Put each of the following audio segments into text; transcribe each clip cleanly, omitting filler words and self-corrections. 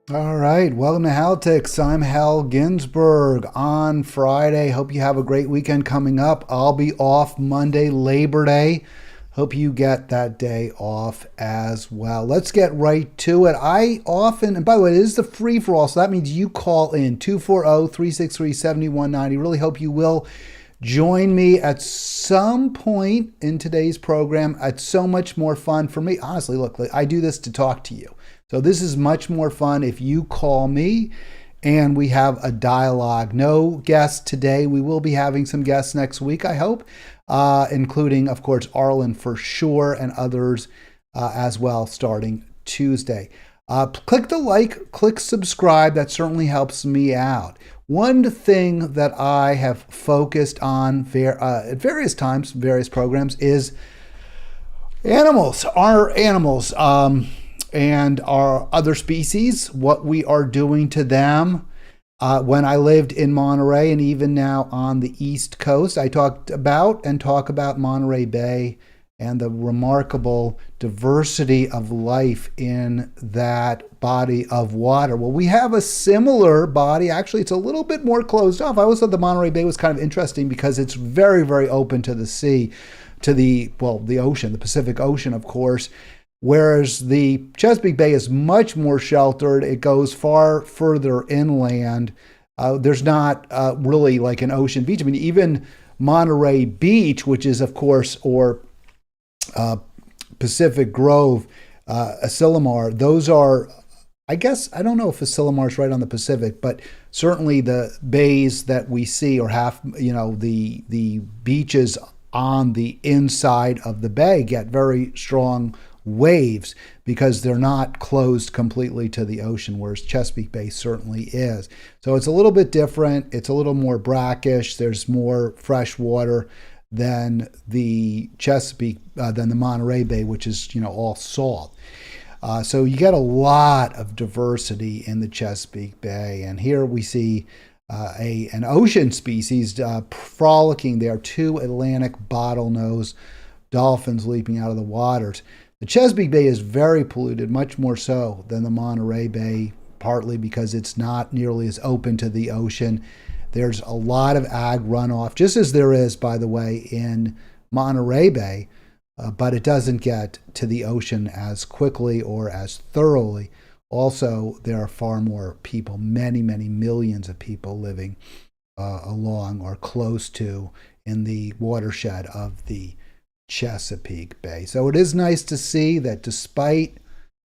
All right, welcome to Halitics. I'm Hal Ginsberg on Friday. Hope you have a great weekend coming up. I'll be off Monday, Labor Day. Hope you get that day off as well. Let's get right to it. I often, and by the way, it is the free for all, so that means you call in 240-363-7190. Really hope you will join me at some point in today's program. It's so much more fun for me. Honestly, look, I do this to talk to you. So this is much more fun if you call me and we have a dialogue. No guests today. We will be having some guests next week, I hope, including, of course, Arlen for sure and others as well starting Tuesday. Click the like, click subscribe. That certainly helps me out. One thing that I have focused on at various times, various programs, is animals, our animals. And our other species, what we are doing to them. When I lived in Monterey and even now on the East Coast, I talk about Monterey Bay and the remarkable diversity of life in that body of water. Well, we have a similar body. Actually, it's a little bit more closed off. I always thought the Monterey Bay was kind of interesting because it's very, very open to the sea, to the ocean, the Pacific Ocean, of course. Whereas the Chesapeake Bay is much more sheltered. It goes far further inland. There's not really like an ocean beach. I mean, even Monterey Beach, which is, of course, or Pacific Grove, Asilomar, those are, I guess, I don't know if Asilomar is right on the Pacific, but certainly the bays that we see or the beaches on the inside of the bay get very strong waves because they're not closed completely to the ocean, whereas Chesapeake Bay certainly is. So it's a little bit different. It's a little more brackish. There's more fresh water than the than the Monterey Bay, which is, all salt. So you get a lot of diversity in the Chesapeake Bay. And here we see an ocean species frolicking there, two Atlantic bottlenose dolphins leaping out of the waters. The Chesapeake Bay is very polluted, much more so than the Monterey Bay, partly because it's not nearly as open to the ocean. There's a lot of ag runoff, just as there is, by the way, in Monterey Bay, but it doesn't get to the ocean as quickly or as thoroughly. Also, there are far more people, many, many millions of people living along or close to in the watershed of the Chesapeake Bay. So it is nice to see that despite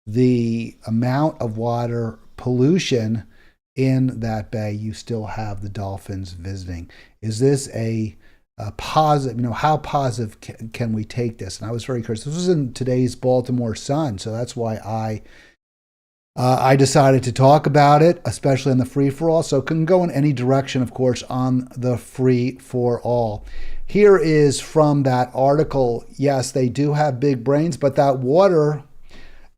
the amount of water pollution in that bay, you still have the dolphins visiting. Is this a positive? How positive can we take this? And I was very curious. This was in today's Baltimore Sun, so that's why I decided to talk about it, especially on the free for all. So it can go in any direction, of course, on the free for all. Here is from that article. Yes, they do have big brains, but that water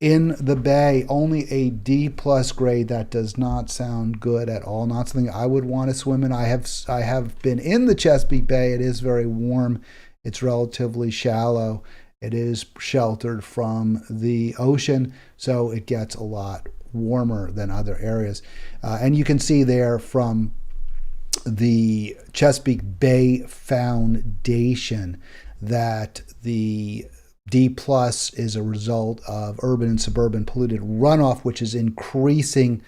in the bay, only a D plus grade. That does not sound good at all. Not something I would want to swim in. I have been in the Chesapeake Bay. It is very warm. It's relatively shallow. It is sheltered from the ocean, so it gets a lot warmer than other areas. And you can see there from the Chesapeake Bay Foundation that the D plus is a result of urban and suburban polluted runoff, which is increasing,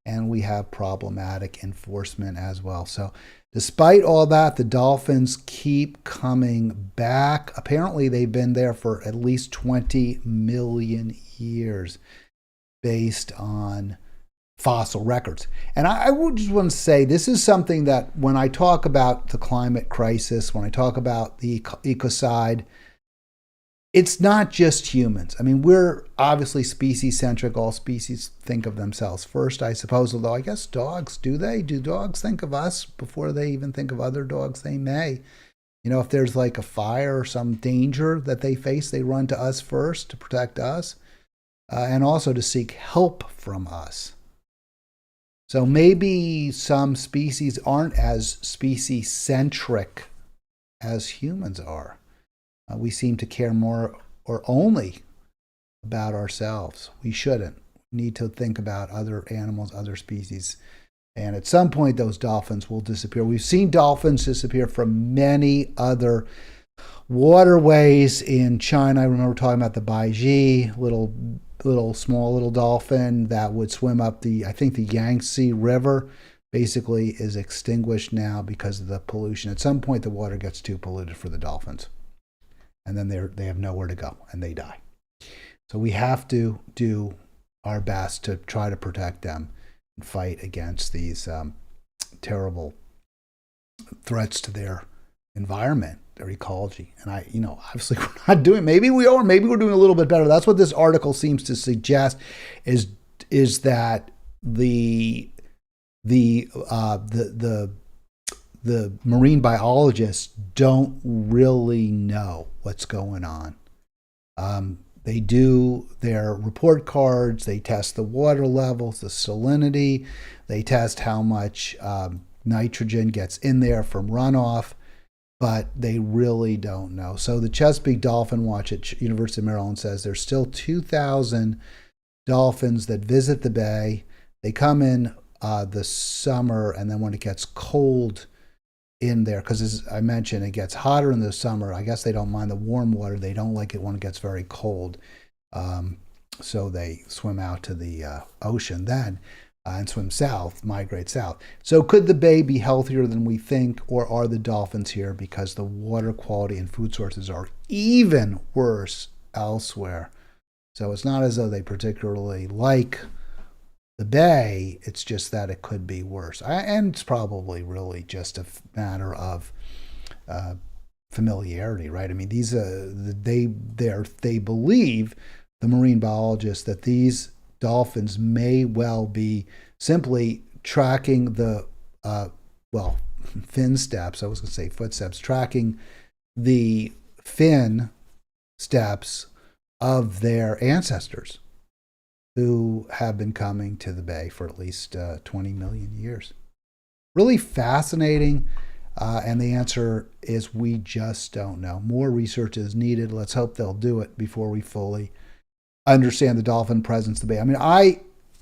and we have problematic enforcement as well. So despite all that, the dolphins keep coming back. Apparently, they've been there for at least 20 million years based on fossil records. And I would just want to say this is something that when I talk about the climate crisis, when I talk about the ecocide, it's not just humans. I mean, we're obviously species centric. All species think of themselves first, I suppose, although I guess dogs, do they? Do dogs think of us before they even think of other dogs? They may. If there's like a fire or some danger that they face, they run to us first to protect us and also to seek help from us. So maybe some species aren't as species centric as humans are. We seem to care more or only about ourselves. We shouldn't. need to think about other animals, other species. And at some point, those dolphins will disappear. We've seen dolphins disappear from many other waterways in China. I remember talking about the Baiji, small little dolphin that would swim up I think the Yangtze River basically is extinguished now because of the pollution. At some point, the water gets too polluted for the dolphins, and then they have nowhere to go and they die. So we have to do our best to try to protect them and fight against these terrible threats to their environment, their ecology. And obviously we're not doing. Maybe we are. Maybe we're doing a little bit better. That's what this article seems to suggest. Is that the marine biologists don't really know what's going on. They do their report cards. They test the water levels, the salinity. They test how much nitrogen gets in there from runoff, but they really don't know. So the Chesapeake Dolphin Watch at University of Maryland says there's still 2,000 dolphins that visit the bay. They come in the summer, and then when it gets cold in there, because as I mentioned, it gets hotter in the summer. I guess they don't mind the warm water. They don't like it when it gets very cold. So they swim out to the ocean then and swim south, migrate south. So could the bay be healthier than we think, or are the dolphins here because the water quality and food sources are even worse elsewhere? So it's not as though they particularly like the bay, it's just that it could be worse. And it's probably really just a matter of familiarity, right? I mean, they believe, the marine biologists, that these dolphins may well be simply tracking the, fin steps, I was going to say footsteps, tracking the fin steps of their ancestors who have been coming to the bay for at least 20 million years. Really fascinating, and the answer is we just don't know. More research is needed. Let's hope they'll do it before we fully understand the dolphin presence in the bay. I mean,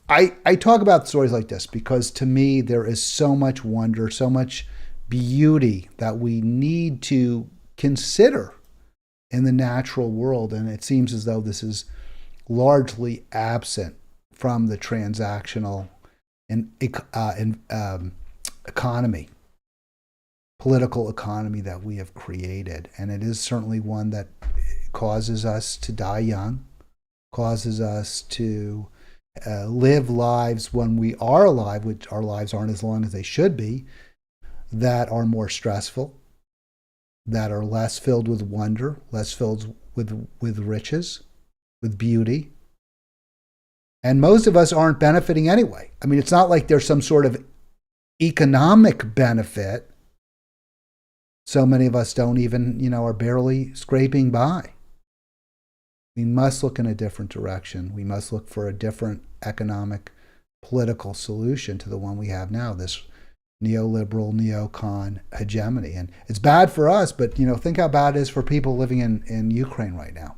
I talk about stories like this because to me there is so much wonder, so much beauty that we need to consider in the natural world, and it seems as though this is largely absent from the transactional economy, political economy that we have created. And it is certainly one that causes us to die young, causes us to live lives when we are alive, which our lives aren't as long as they should be, that are more stressful, that are less filled with wonder, less filled with riches, with beauty. And most of us aren't benefiting anyway. I mean, it's not like there's some sort of economic benefit. So many of us don't even, are barely scraping by. We must look in a different direction. We must look for a different economic, political solution to the one we have now, this neoliberal, neocon hegemony. And it's bad for us, but, think how bad it is for people living in Ukraine right now,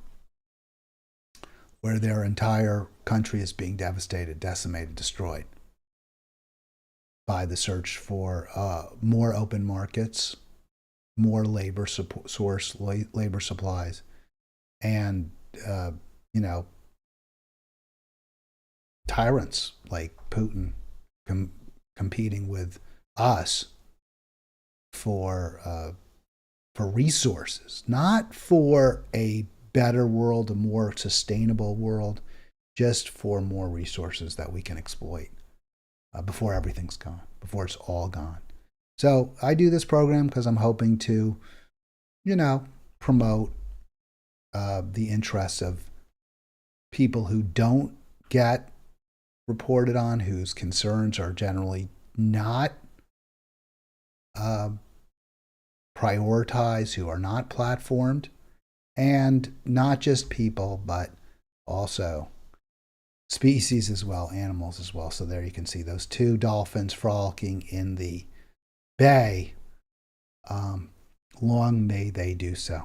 where their entire country is being devastated, decimated, destroyed by the search for more open markets, more labor supplies, and tyrants like Putin competing with us for resources, not for a better world, a more sustainable world, just for more resources that we can exploit before everything's gone, before it's all gone. So I do this program because I'm hoping to, promote the interests of people who don't get reported on, whose concerns are generally not prioritized, who are not platformed. And not just people, but also species as well, animals as well. So there you can see those two dolphins frolicking in the bay. Long may they do so.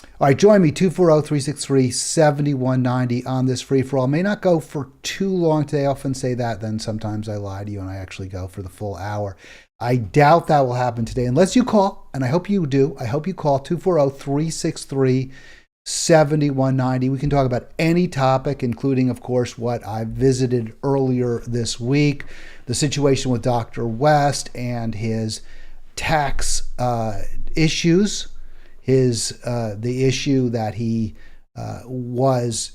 All right, join me 240-363-7190 on this free for all. May not go for too long today. I often say that, then sometimes I lie to you and I actually go for the full hour. I doubt that will happen today unless you call, and I hope you do. I hope you call 240-363-7190. We can talk about any topic, including, of course, what I visited earlier this week, the situation with Dr. West and his tax issues. The issue that he was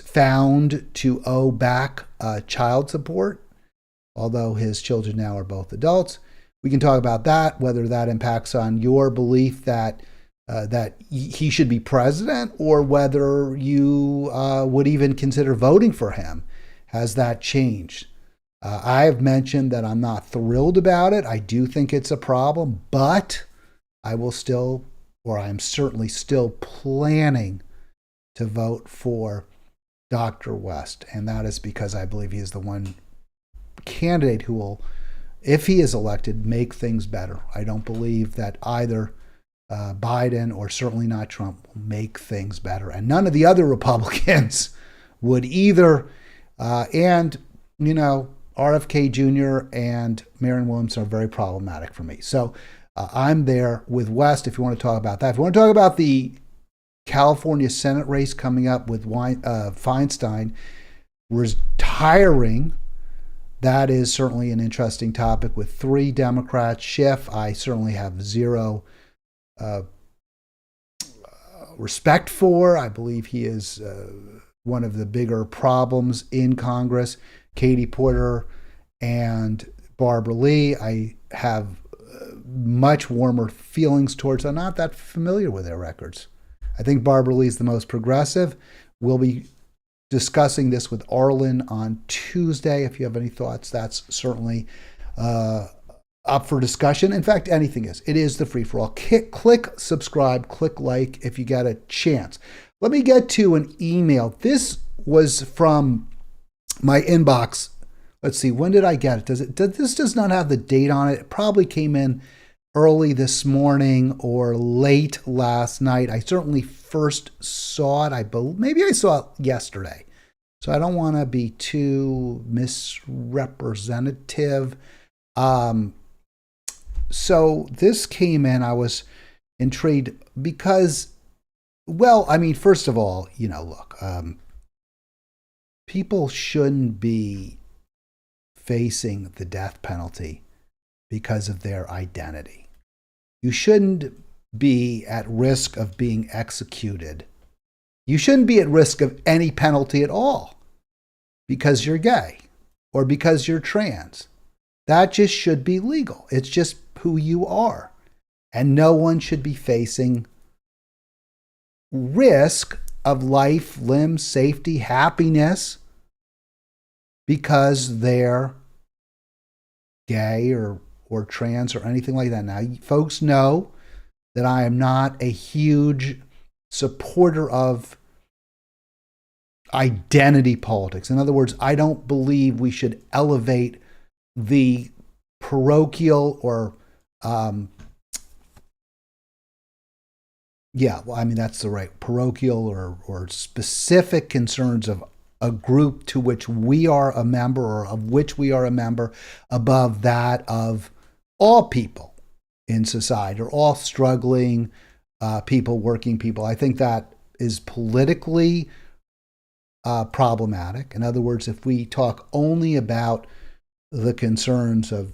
found to owe back child support, although his children now are both adults. We can talk about that, whether that impacts on your belief that he should be president, or whether you would even consider voting for him. Has that changed? I have mentioned that I'm not thrilled about it. I do think it's a problem, but I will still, or I'm certainly still planning to vote for Dr. West. And that is because I believe he is the one candidate who will, if he is elected, make things better. I don't believe that either Biden or certainly not Trump will make things better. And none of the other Republicans would either. And, RFK Jr. and Marianne Williamson are very problematic for me. So I'm there with West if you want to talk about that. If you want to talk about the California Senate race coming up with Feinstein retiring, that is certainly an interesting topic with 3 Democrats. Schiff, I certainly have zero respect for. I believe he is one of the bigger problems in Congress. Katie Porter and Barbara Lee, I have much warmer feelings towards. I'm not that familiar with their records. I think Barbara Lee is the most progressive. We'll be discussing this with Arlen on Tuesday. If you have any thoughts, that's certainly up for discussion. In fact, anything is. It is the free-for-all. Click subscribe, click like if you get a chance. Let me get to an email. This was from my inbox. Let's see, when did I get it? This does not have the date on it. It probably came in early this morning or late last night. I certainly first saw it. Maybe I saw it yesterday. So I don't want to be too misrepresentative. So this came in. I was intrigued because, first of all, look, people shouldn't be facing the death penalty because of their identity. You shouldn't be at risk of being executed. You shouldn't be at risk of any penalty at all because you're gay or because you're trans. That just should be legal. It's just who you are. And no one should be facing risk of life, limb, safety, happiness because they're gay or trans or anything like that. Now, folks know that I am not a huge supporter of identity politics. In other words, I don't believe we should elevate the parochial or that's the right parochial or specific concerns of a group to which we are a member or of which we are a member above that of all people in society or all struggling people, working people. I think that is politically problematic. In other words, if we talk only about the concerns of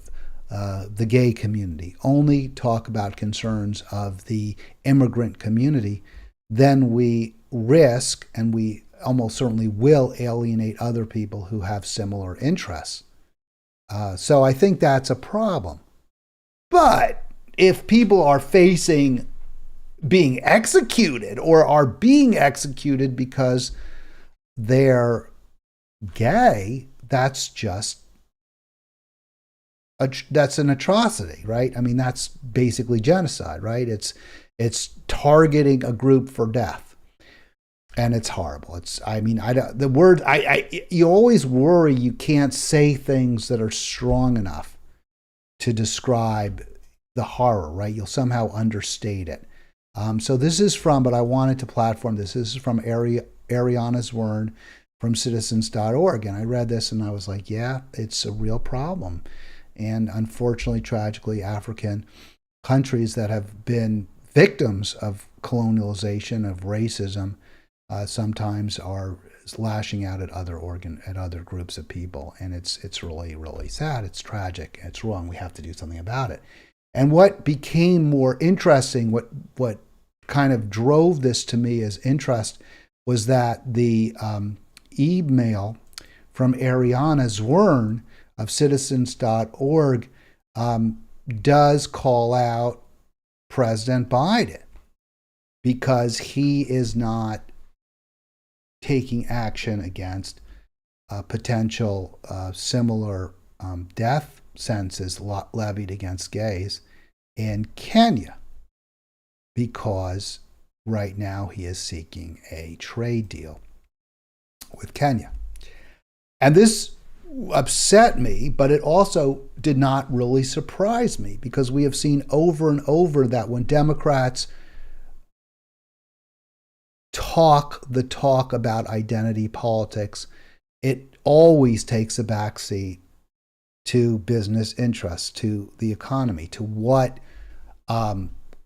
the gay community, only talk about concerns of the immigrant community, then we risk, and we almost certainly will alienate other people who have similar interests. So I think that's a problem. But if people are facing being executed or are being executed because they're gay, that's an atrocity, right? I mean, that's basically genocide, right? It's targeting a group for death, and it's horrible. You always worry you can't say things that are strong enough to describe the horror, right? You'll somehow understate it. So this is from, but I wanted to platform this. This is from Ariana Zwern from citizens.org. And I read this and I was like, yeah, it's a real problem. And unfortunately, tragically, African countries that have been victims of colonialization, of racism, sometimes are lashing out at other groups of people, and it's really, really sad. It's tragic. It's wrong. We have to do something about it. And what became more interesting, what kind of drove this to me as interest, was that the email from Ariana Zwern of citizens.org does call out President Biden because he is not taking action against potential similar death sentences levied against gays in Kenya, because right now he is seeking a trade deal with Kenya. And this upset me, but it also did not really surprise me, because we have seen over and over that when Democrats talk the talk about identity politics, it always takes a backseat to business interests, to the economy, to what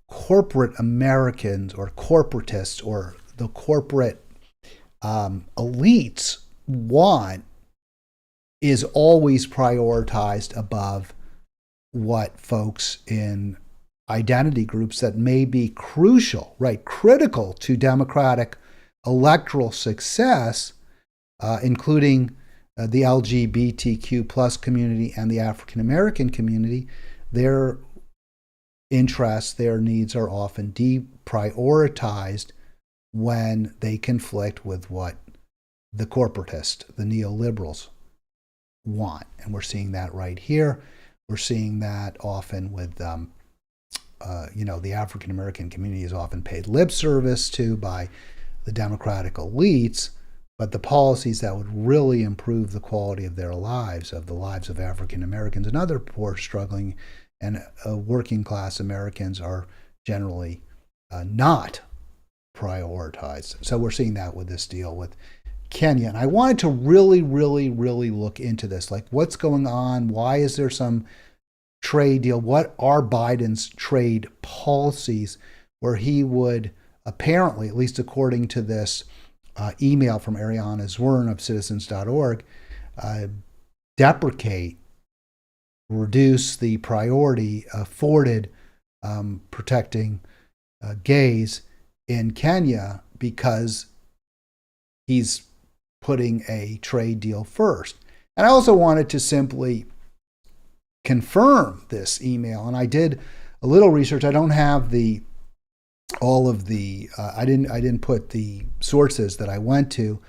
corporate Americans or corporatists or the corporate elites want is always prioritized above what folks in identity groups that may be crucial, right, critical to Democratic electoral success, including the LGBTQ plus community and the African American community. Their interests, their needs are often deprioritized when they conflict with what the corporatists, the neoliberals, want. And we're seeing that right here. We're seeing that often with, the African American community is often paid lip service to by the Democratic elites, but the policies that would really improve the quality of their lives, of the lives of African Americans and other poor, struggling, and working class Americans, are generally not prioritized. So we're seeing that with this deal with Kenya. And I wanted to really, really, really look into this. Like, what's going on? Why is there some trade deal? What are Biden's trade policies, where he would apparently, at least according to this email from Ariana Zwern of citizens.org, deprecate, reduce the priority afforded protecting gays in Kenya because he's putting a trade deal first. And I also wanted to simply confirm this email, and I did a little research. I don't have all of the I didn't put the sources that I went to,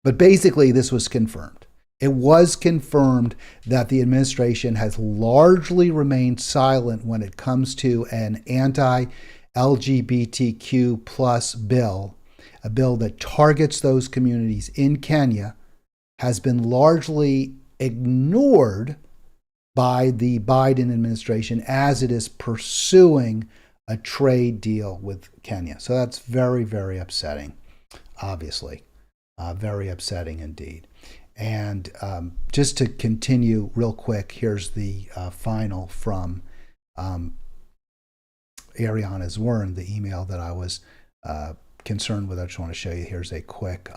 but basically this was confirmed. It was confirmed that the administration has largely remained silent when it comes to an anti-LGBTQ plus bill, a bill that targets those communities in Kenya, has been largely ignored by the Biden administration as it is pursuing a trade deal with Kenya. So that's very, very upsetting, obviously. Very upsetting indeed. And just to continue real quick, here's the final from Ariana Zwern, the email that I was concerned with. I just want to show you. Here's a quick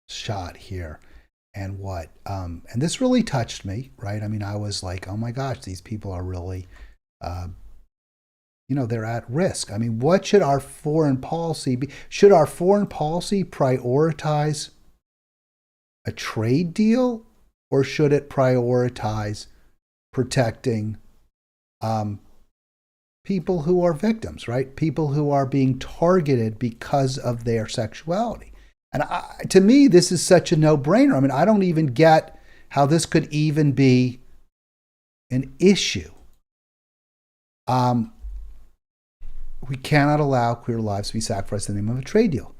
shot here. And and this really touched me, right? I mean, I was like, oh my gosh, these people are really, they're at risk. I mean, what should our foreign policy be? Should our foreign policy prioritize a trade deal, or should it prioritize protecting people who are victims, right? People who are being targeted because of their sexuality. And to me, this is such a no-brainer. I mean, I don't even get how this could even be an issue. We cannot allow queer lives to be sacrificed in the name of a trade deal.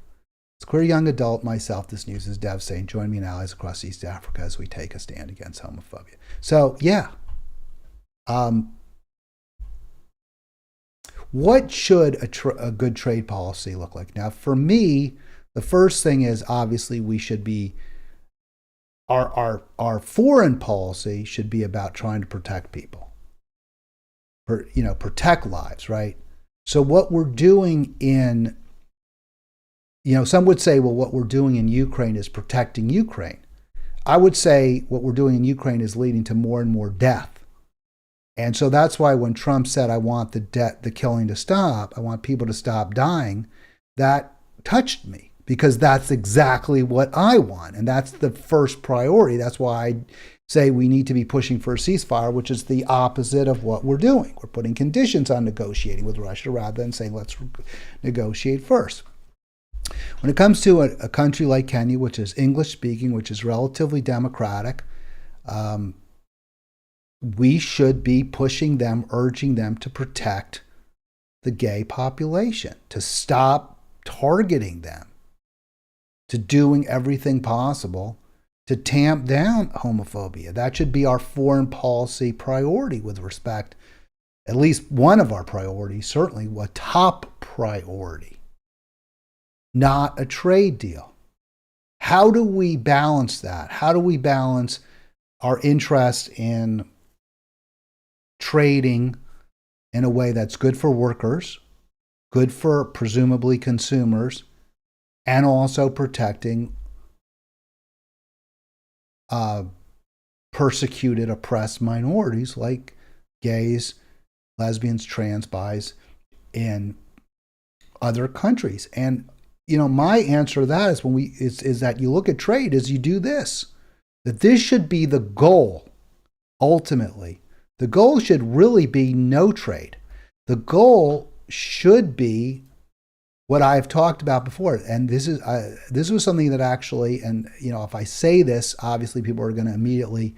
As a queer young adult myself, this news is devastating. Join me and allies across East Africa as we take a stand against homophobia. So, yeah. what should a good trade policy look like? Now, for me, the first thing is obviously we should be our foreign policy should be about trying to protect people, protect lives, right? So what we're doing in, some would say, well, what we're doing in Ukraine is protecting Ukraine. I would say what we're doing in Ukraine is leading to more and more death. And so that's why when Trump said, I want the killing to stop, I want people to stop dying, that touched me because that's exactly what I want. And that's the first priority. That's why I say we need to be pushing for a ceasefire, which is the opposite of what we're doing. We're putting conditions on negotiating with Russia rather than saying, let's negotiate first. When it comes to a country like Kenya, which is English speaking, which is relatively democratic, we should be pushing them, urging them to protect the gay population, to stop targeting them, to doing everything possible to tamp down homophobia. That should be our foreign policy priority with respect, at least one of our priorities, certainly a top priority, not a trade deal. How do we balance that? How do we balance our interest in trading in a way that's good for workers, good for presumably consumers, and also protecting persecuted, oppressed minorities like gays, lesbians, trans, bis in other countries? And my answer to that is that you look at trade is you do this, that this should be the goal. Ultimately, the goal should really be no trade. The goal should be what I've talked about before, and this was something that actually, and if I say this, obviously people are going to immediately,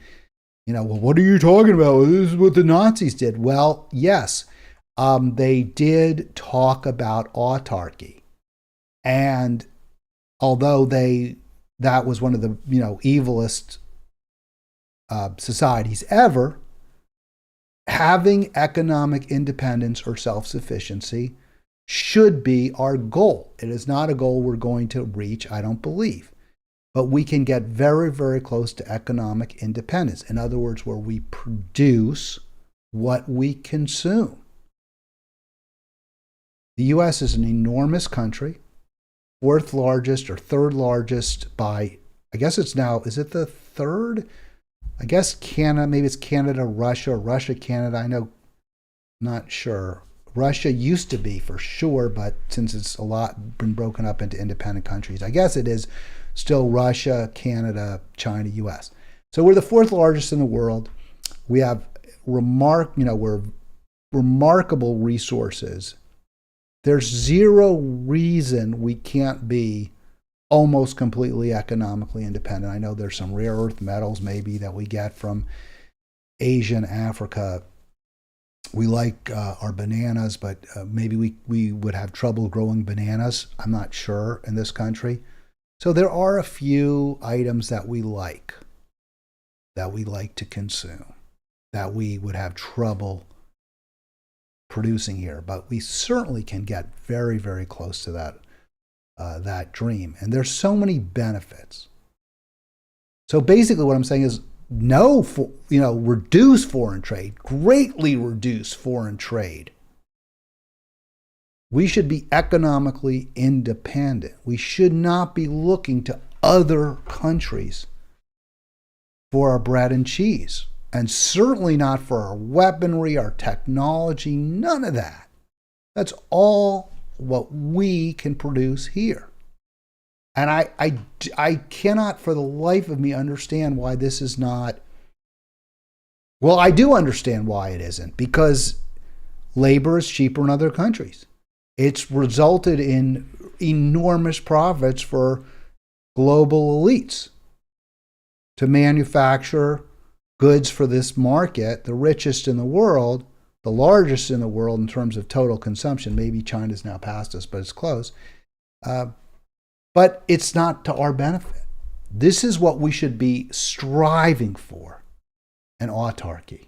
well, what are you talking about? This is what the Nazis did. Well, yes, they did talk about autarky, and although that was one of the evilest societies ever, having economic independence or self-sufficiency should be our goal. It is not a goal we're going to reach, I don't believe. But we can get very, very close to economic independence. In other words, where we produce what we consume. The U.S. is an enormous country, fourth largest or third largest by, I guess it's now, is it the third? I guess Canada, maybe it's Canada, Russia, Canada. I know, not sure. Russia used to be for sure, but since it's a lot been broken up into independent countries, I guess it is still Russia, Canada, China, U.S. So we're the fourth largest in the world. We have we're remarkable resources. There's zero reason we can't be almost completely economically independent. I know there's some rare earth metals maybe that we get from Asia and Africa. We like our bananas, but maybe we would have trouble growing bananas. I'm not sure in this country. So there are a few items that we like to consume, that we would have trouble producing here. But we certainly can get very, very close to that dream. And there's so many benefits. So basically what I'm saying is reduce foreign trade, greatly reduce foreign trade. We should be economically independent. We should not be looking to other countries for our bread and cheese, and certainly not for our weaponry, our technology, none of that. That's all what we can produce here. And I cannot for the life of me understand why this is not. Well, I do understand why it isn't, because labor is cheaper in other countries. It's resulted in enormous profits for global elites to manufacture goods for this market, the richest in the world, the largest in the world in terms of total consumption. Maybe China's now past us, but it's close. But it's not to our benefit. This is what we should be striving for, an autarky.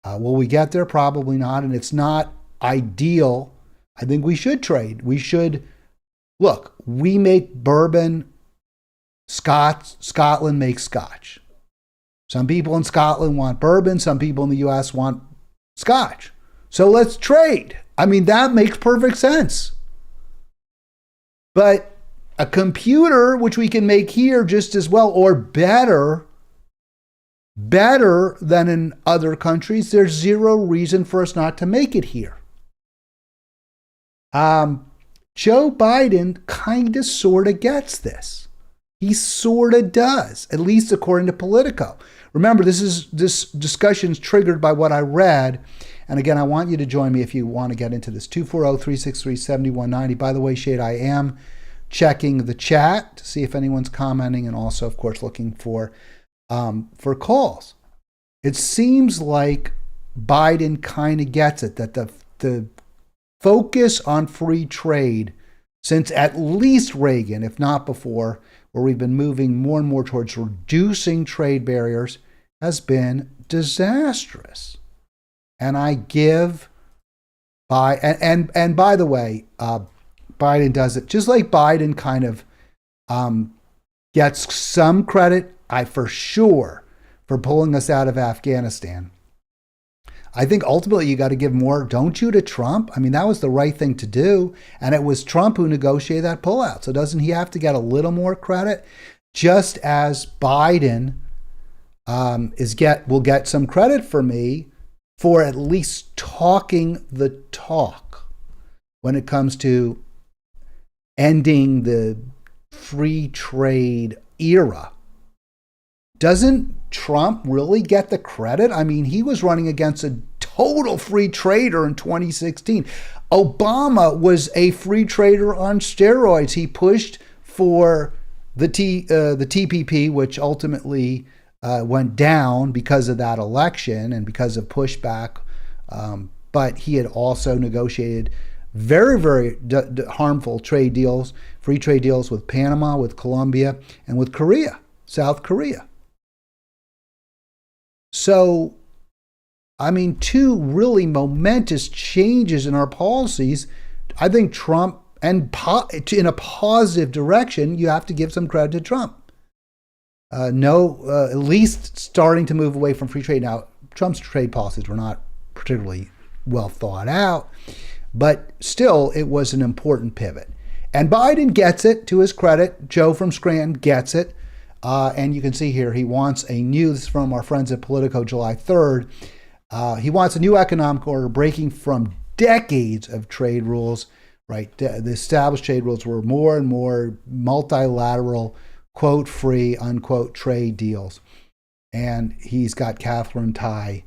Will we get there? Probably not. And it's not ideal. I think we should trade. We should look. We make bourbon. Scotland makes scotch. Some people in Scotland want bourbon. Some people in the U.S. want scotch. So let's trade. I mean, that makes perfect sense. But a computer, which we can make here just as well or better than in other countries, there's zero reason for us not to make it here. Joe Biden kind of sort of gets this. He sort of does, at least according to Politico. Remember, this discussion is triggered by what I read. And again, I want you to join me if you want to get into this. 240-363-7190. By the way, Shade, I am checking the chat to see if anyone's commenting, and also, of course, looking for calls. It seems like Biden kind of gets it, that the focus on free trade since at least Reagan, if not before, where we've been moving more and more towards reducing trade barriers, has been disastrous. And I give and by the way, Biden does it just like Biden kind of gets some credit, for sure, for pulling us out of Afghanistan. I think ultimately you got to give more, don't you, to Trump? I mean, that was the right thing to do. And it was Trump who negotiated that pullout. So doesn't he have to get a little more credit? Just as Biden will get some credit for me for at least talking the talk when it comes to ending the free trade era. Doesn't Trump really get the credit? I mean, he was running against a total free trader in 2016. Obama was a free trader on steroids. He pushed for the TPP, which ultimately went down because of that election and because of pushback. But he had also negotiated very, very harmful trade deals, free trade deals with Panama, with Colombia, and with Korea, South Korea. So, I mean, two really momentous changes in our policies. I think Trump, and in a positive direction, you have to give some credit to Trump. At least starting to move away from free trade. Now, Trump's trade policies were not particularly well thought out, but still, it was an important pivot. And Biden gets it, to his credit. Joe from Scranton gets it. And you can see here, he wants this is from our friends at Politico, July 3rd. He wants a new economic order breaking from decades of trade rules, right? The established trade rules were more and more multilateral, quote, free, unquote, trade deals. And he's got Catherine Tai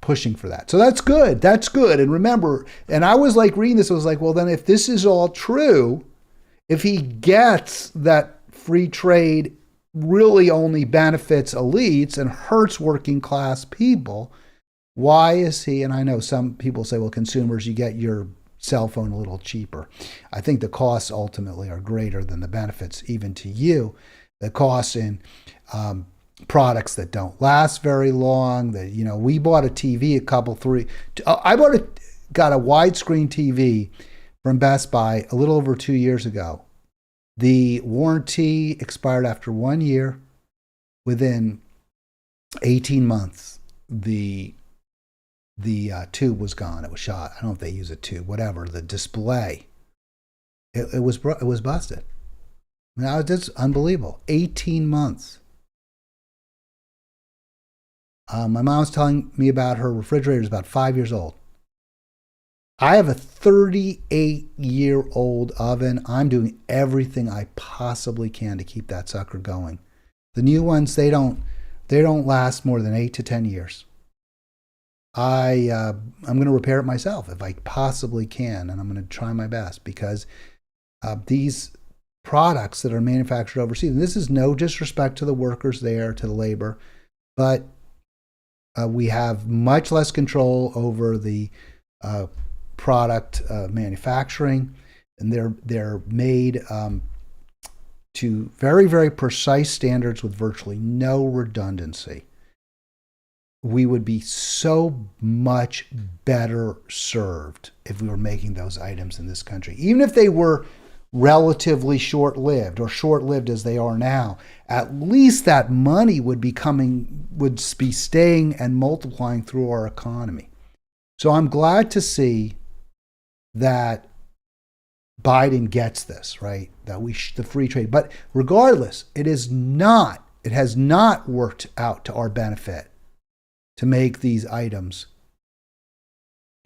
pushing for that. So that's good. That's good. And remember, and I was like reading this, I was like, well, then if this is all true, if he gets that free trade really only benefits elites and hurts working class people, why is he, and I know some people say, well, consumers, you get your cell phone a little cheaper. I think the costs ultimately are greater than the benefits, even to you. The costs in products that don't last very long, that, we bought a TV, got a widescreen TV from Best Buy a little over 2 years ago. The warranty expired after 1 year. Within 18 months, the tube was gone. It was shot. I don't know if they use a tube, whatever. The display, it was busted. Now it's unbelievable. 18 months. My mom was telling me about her refrigerator is about 5 years old. I have a 38-year-old oven. I'm doing everything I possibly can to keep that sucker going. The new ones, they don't last more than 8 to 10 years. I'm going to repair it myself if I possibly can, and I'm going to try my best, because these products that are manufactured overseas, and this is no disrespect to the workers there, to the labor, but we have much less control over the product manufacturing, and they're made to very, very precise standards with virtually no redundancy. we would be so much better served if we were making those items in this country. Even if they were relatively short-lived or short-lived as they are now, at least that money would be staying and multiplying through our economy. So I'm glad to see that Biden gets this, right? That the free trade. But regardless, it has not worked out to our benefit to make these items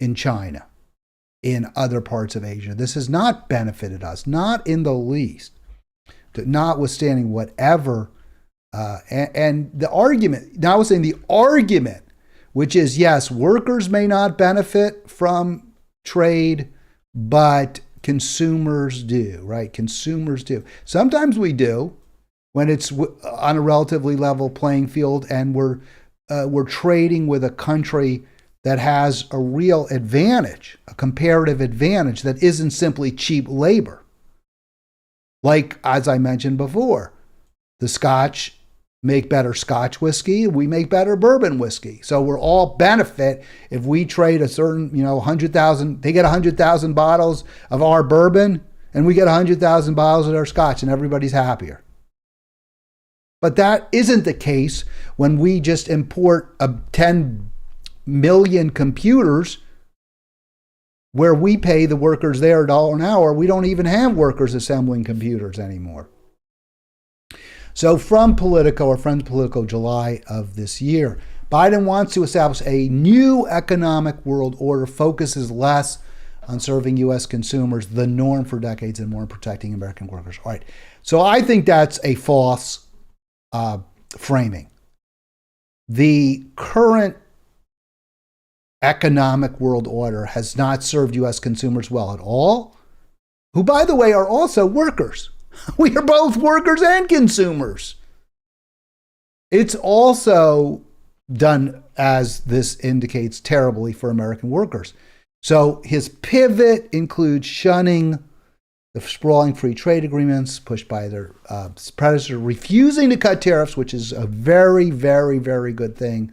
in China, in other parts of Asia. This has not benefited us, not in the least, notwithstanding whatever. And the argument, notwithstanding the argument, which is, yes, workers may not benefit from trade, but consumers do, right? Consumers do. Sometimes we do when it's on a relatively level playing field and we're trading with a country that has a real advantage, a comparative advantage that isn't simply cheap labor. Like, as I mentioned before, the Scotch make better Scotch whiskey, we make better bourbon whiskey. So we're all benefit if we trade a certain, 100,000, they get 100,000 bottles of our bourbon and we get 100,000 bottles of their Scotch and everybody's happier. But that isn't the case when we just import 10 million computers where we pay the workers there $1 an hour. We don't even have workers assembling computers anymore. So from Politico, our friends Politico, July of this year, Biden wants to establish a new economic world order, focuses less on serving U.S. consumers, the norm for decades, and more on protecting American workers. All right. So I think that's a false framing. The current economic world order has not served U.S. consumers well at all, who, by the way, are also workers. We are both workers and consumers. It's also done, as this indicates, terribly for American workers. So his pivot includes shunning the sprawling free trade agreements pushed by their predecessor, refusing to cut tariffs, which is a very, very, very good thing,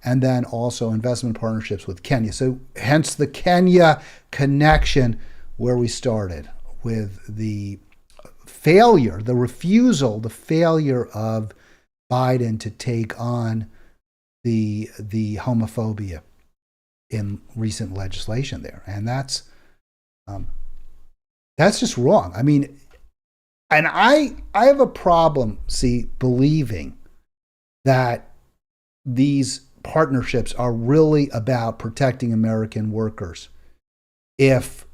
and then also investment partnerships with Kenya. So hence the Kenya connection where we started with the failure, the refusal, the failure of Biden to take on the homophobia in recent legislation there. And that's just wrong. I mean, and I have a problem, believing that these partnerships are really about protecting American workers if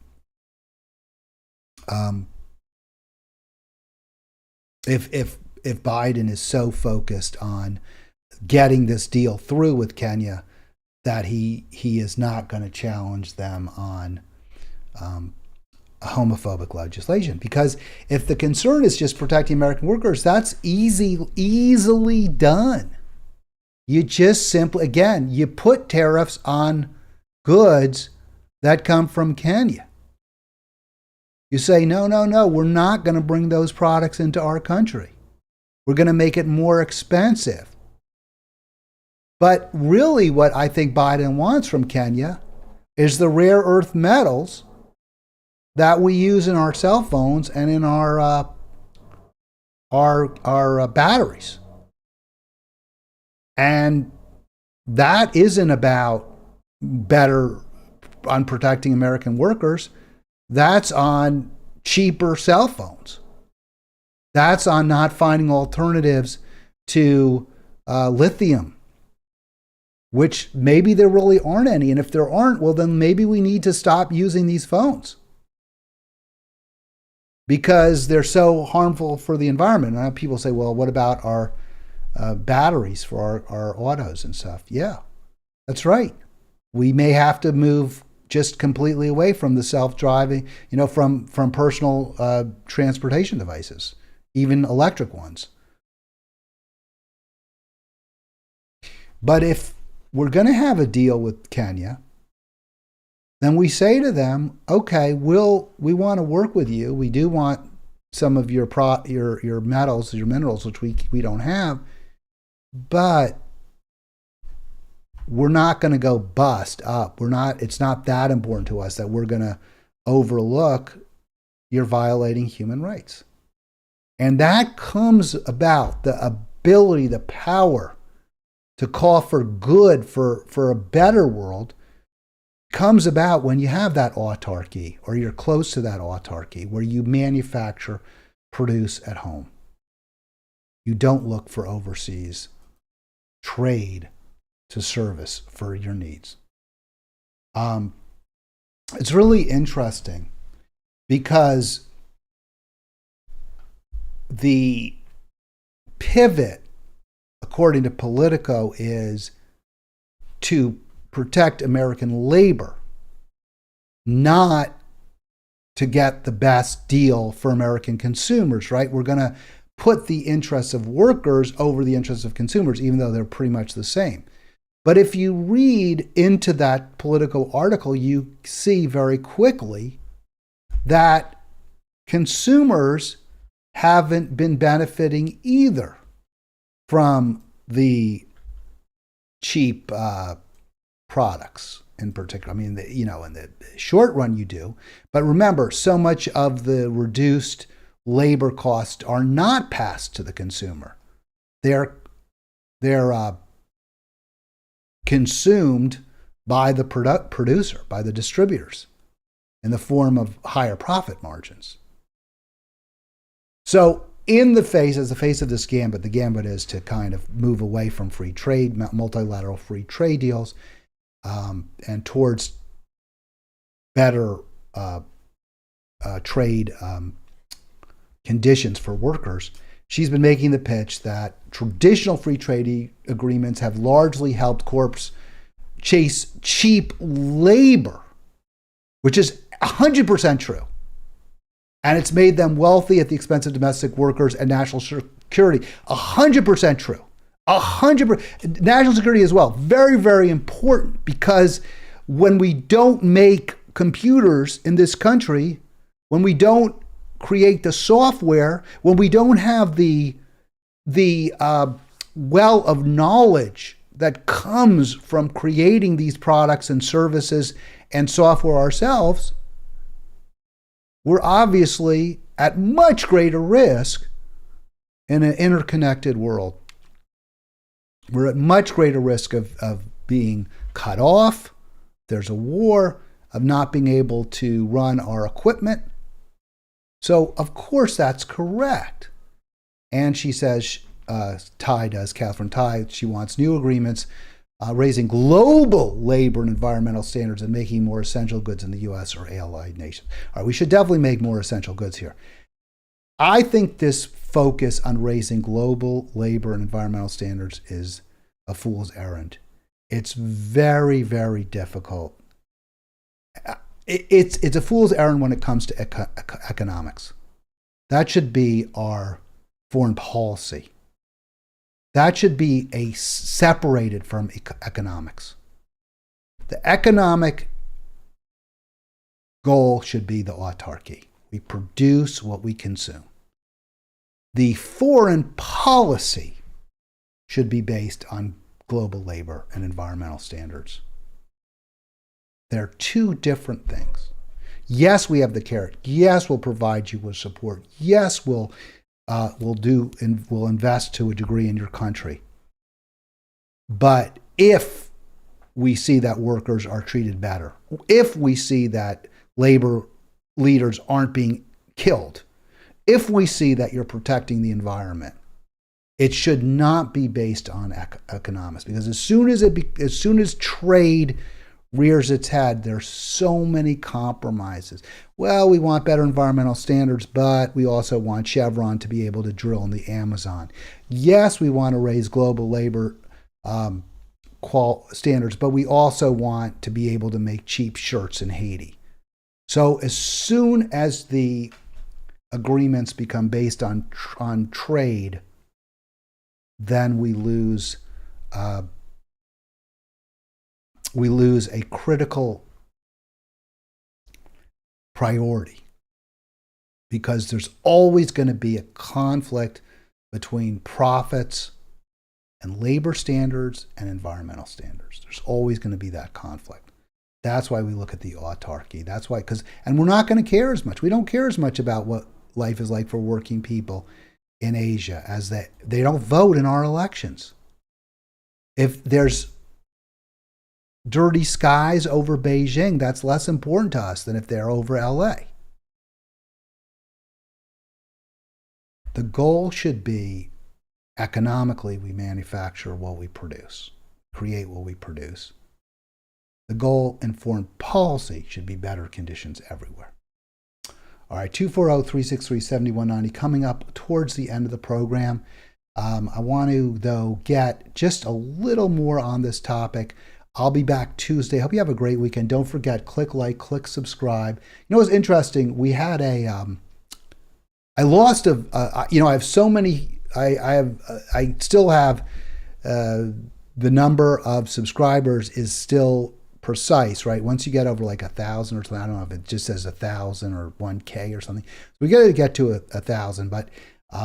Biden is so focused on getting this deal through with Kenya that he is not going to challenge them on homophobic legislation. Because if the concern is just protecting American workers, that's easily done. You just simply, again, you put tariffs on goods that come from Kenya. You say, no, we're not going to bring those products into our country. We're going to make it more expensive. But really what I think Biden wants from Kenya is the rare earth metals that we use in our cell phones and in our batteries. And that isn't about better on protecting American workers. That's on cheaper cell phones. That's on not finding alternatives to lithium, which maybe there really aren't any. And if there aren't, well, then maybe we need to stop using these phones because they're so harmful for the environment. And people say, well, what about our batteries for our autos and stuff? Yeah, that's right. We may have to move just completely away from the self-driving, from personal transportation devices, even electric ones. But if we're going to have a deal with Kenya, then we say to them, okay, we want to work with you. We do want some of your metals, your minerals, which we don't have, but we're not going to go bust up. It's not that important to us that we're going to overlook you're violating human rights. And that comes about the ability, the power to call for good, for a better world, comes about when you have that autarky, or you're close to that autarky, where you manufacture, produce at home. You don't look for overseas trade to service for your needs. It's really interesting because the pivot, according to Politico, is to protect American labor, not to get the best deal for American consumers, right? We're going to put the interests of workers over the interests of consumers, even though they're pretty much the same. But if you read into that Politico article, you see very quickly that consumers haven't been benefiting either from the cheap products in particular. I mean, in the short run you do. But remember, so much of the reduced labor costs are not passed to the consumer. They're consumed by the producer, by the distributors, in the form of higher profit margins. So as the face of this gambit, the gambit is to kind of move away from free trade, multilateral free trade deals, and towards better trade conditions for workers. She's been making the pitch that traditional free trade agreements have largely helped corps chase cheap labor, which is 100% true. And it's made them wealthy at the expense of domestic workers and national security. 100% true. 100%. National security as well. Very, very important, because when we don't make computers in this country, when we don't create the software, when we don't have the well of knowledge that comes from creating these products and services and software ourselves, we're obviously at much greater risk in an interconnected world. We're at much greater risk of being cut off. If there's a war, of not being able to run our equipment. So, of course, that's correct. And she says, Catherine Tai, she wants new agreements raising global labor and environmental standards and making more essential goods in the U.S. or allied nations. All right, we should definitely make more essential goods here. I think this focus on raising global labor and environmental standards is a fool's errand. It's very, very difficult. It's a fool's errand when it comes to economics. That should be our foreign policy. That should be separated from economics. The economic goal should be the autarky. We produce what we consume. The foreign policy should be based on global labor and environmental standards. They're two different things. Yes, we have the carrot. Yes, we'll provide you with support. Yes, we'll invest to a degree in your country. But if we see that workers are treated better, if we see that labor leaders aren't being killed, if we see that you're protecting the environment, it should not be based on economics. Because as soon as trade rears its head, there's so many compromises. Well, we want better environmental standards, but we also want Chevron to be able to drill in the Amazon. Yes, we want to raise global labor standards, but we also want to be able to make cheap shirts in Haiti. So as soon as the agreements become based on trade, then we lose a critical priority, because there's always going to be a conflict between profits and labor standards and environmental standards. There's always going to be that conflict. That's why we look at the autarky. That's why, and we're not going to care as much. We don't care as much about what life is like for working people in Asia as they don't vote in our elections. If there's dirty skies over Beijing, that's less important to us than if they're over LA. The goal should be economically we manufacture what we produce, create what we produce. The goal in foreign policy should be better conditions everywhere. All right, 240-363-7190, coming up towards the end of the program. I want to, though, get just a little more on this topic. I'll be back Tuesday. Hope you have a great weekend. Don't forget, click like, click subscribe. You know what's interesting? We had I lost I have so many, I still have, the number of subscribers is still precise, right? Once you get over like 1,000 or something, I don't know if it just says 1,000 or 1K or something. We got to get to 1,000, but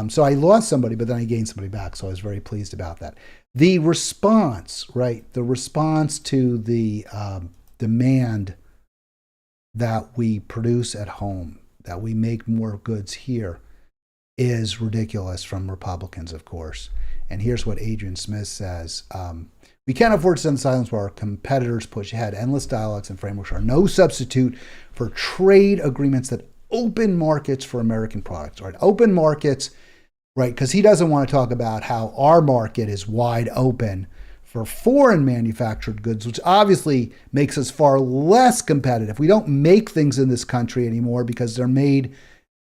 so I lost somebody, but then I gained somebody back. So I was very pleased about that. The response, right? The response to the demand that we produce at home, that we make more goods here, is ridiculous from Republicans, of course. And here's what Adrian Smith says. We can't afford to stand in silence while our competitors push ahead. Endless dialogues and frameworks are no substitute for trade agreements that open markets for American products. Right? Open markets, right? Because he doesn't want to talk about how our market is wide open for foreign manufactured goods, which obviously makes us far less competitive. We don't make things in this country anymore because they're made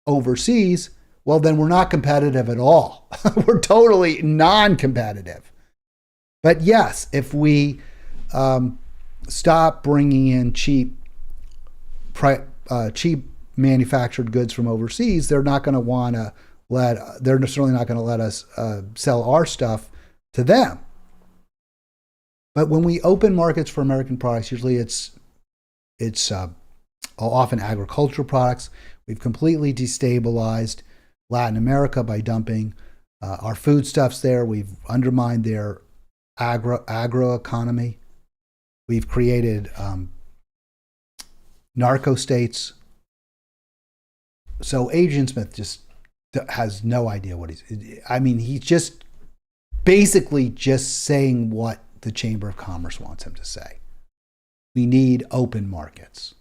overseas. Well, then we're not competitive at all. We're totally non-competitive. But yes, if we stop bringing in cheap manufactured goods from overseas, they're not going to want to they're certainly not going to let us sell our stuff to them. But when we open markets for American products, usually it's often agricultural products. We've completely destabilized Latin America by dumping our foodstuffs there. We've undermined their agro economy. We've created narco states. So Adrian Smith just has no idea what he's just basically just saying what the Chamber of Commerce wants him to say. We need open markets,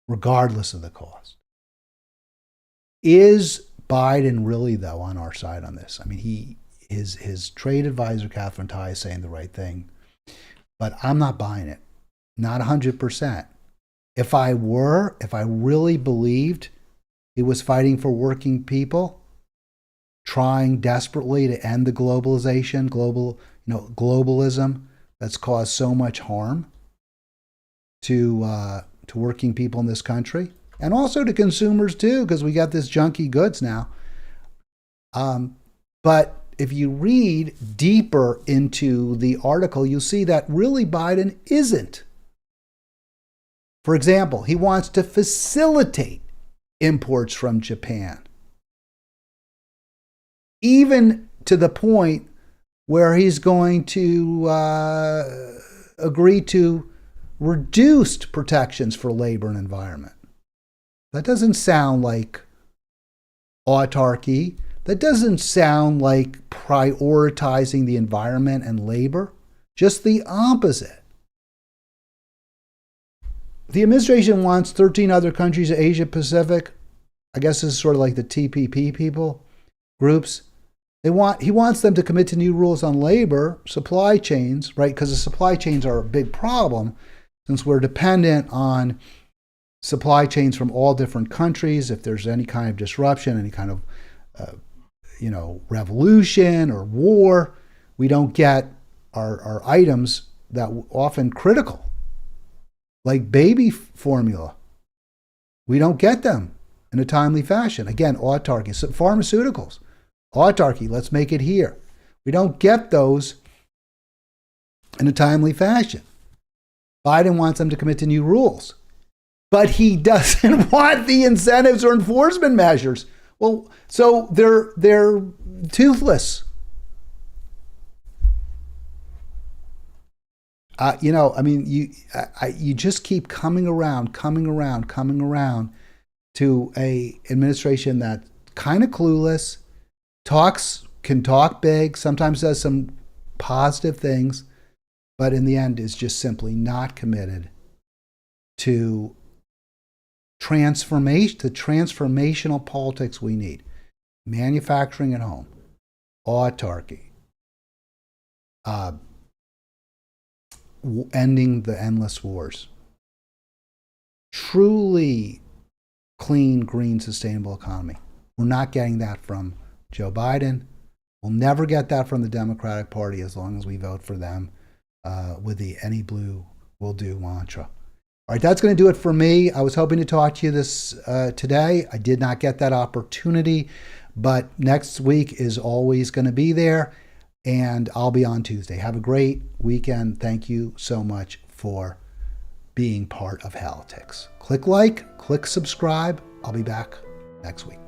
regardless of the cost. Is Biden really, though, on our side on this? I mean, his trade advisor, Catherine Tai, is saying the right thing, but I'm not buying it. Not 100%. If I really believed he was fighting for working people, trying desperately to end the globalism that's caused so much harm to working people in this country, and also to consumers too, because we got this junky goods now. But if you read deeper into the article, you'll see that really Biden isn't. For example, he wants to facilitate imports from Japan, even to the point where he's going to agree to reduced protections for labor and environment. That doesn't sound like autarky. That doesn't sound like prioritizing the environment and labor. Just the opposite. The administration wants 13 other countries of Asia Pacific. I guess this is sort of like the TPP groups. He wants them to commit to new rules on labor, supply chains, right? Because the supply chains are a big problem since we're dependent on supply chains from all different countries. If there's any kind of disruption, any kind of revolution or war, we don't get our items that often critical, like baby formula. We don't get them in a timely fashion. Again, autarky. So pharmaceuticals, autarky. Let's make it here. We don't get those in a timely fashion. Biden wants them to commit to new rules, but he doesn't want the incentives or enforcement measures. Well, so they're toothless. I mean, you just keep coming around, coming around, coming around to a administration that kind of clueless, can talk big, sometimes does some positive things, but in the end is just simply not committed to the transformational politics we need. Manufacturing at home, autarky, uh, ending the endless wars, truly clean, green, sustainable economy. We're not getting that from Joe Biden. We'll never get that from the Democratic Party as long as we vote for them with the any blue will do mantra. All right, that's going to do it for me. I was hoping to talk to you this today. I did not get that opportunity, but next week is always going to be there, and I'll be on Tuesday. Have a great weekend. Thank you so much for being part of Halitics. Click like, click subscribe. I'll be back next week.